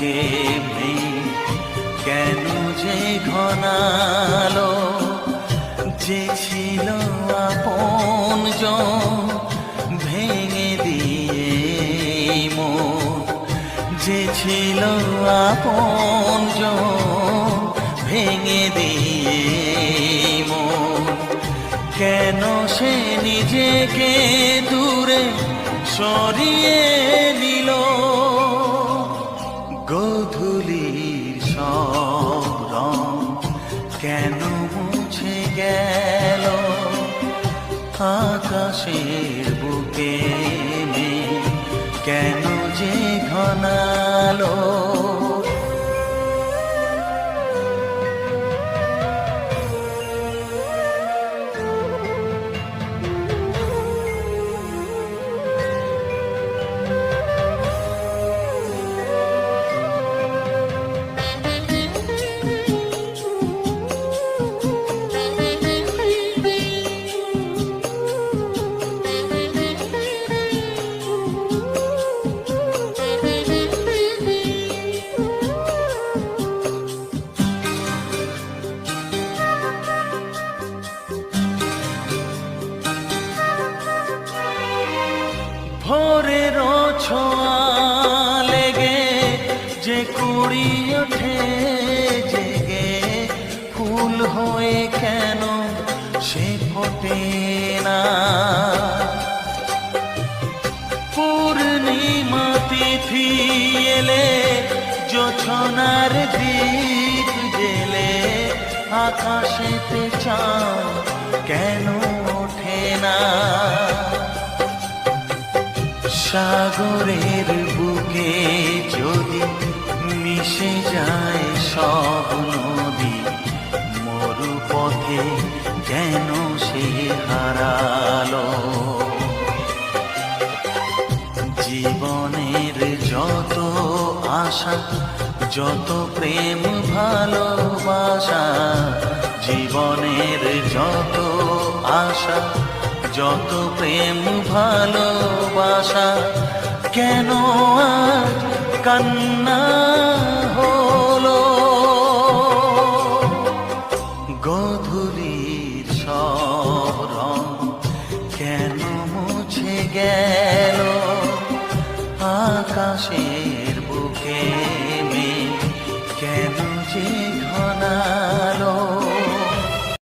বুকে কেন যে ঘনালো, যে ছিল আপনজন ভেঙে দিয়ে মন, যে ছিল আপনজন ভেঙে দিয়ে মন, কেন সে নিজেকে দূরে সরিয়ে নিল। গোধূলির সব রং কেন মুছে গেল, আকাশের বুকে মেঘ কেন যে ঘনালো। ভোরের ছোঁয়া লেগে যে কুড়ি ওঠে জেগে, ফুল হয়ে কেন সে ফোটে না। পূর্ণিমা তিথি এলে জোছনার দীপ জেলে, আকাশেতে চাঁদ কেন ওঠে না। সাগরের বুকে যদি মিশে যায় সব নদী, মরু পথে কেন সে হারালো। জীবনের যত আশা, যত প্রেম ভালোবাসা, জীবনের যত আশা, যত প্রেম ভালোবাসা, কেন আজ কান্না হলো। গোধূলির সব রং কেন মুছে গেল, আকাশের বুকে মেঘ কেন যে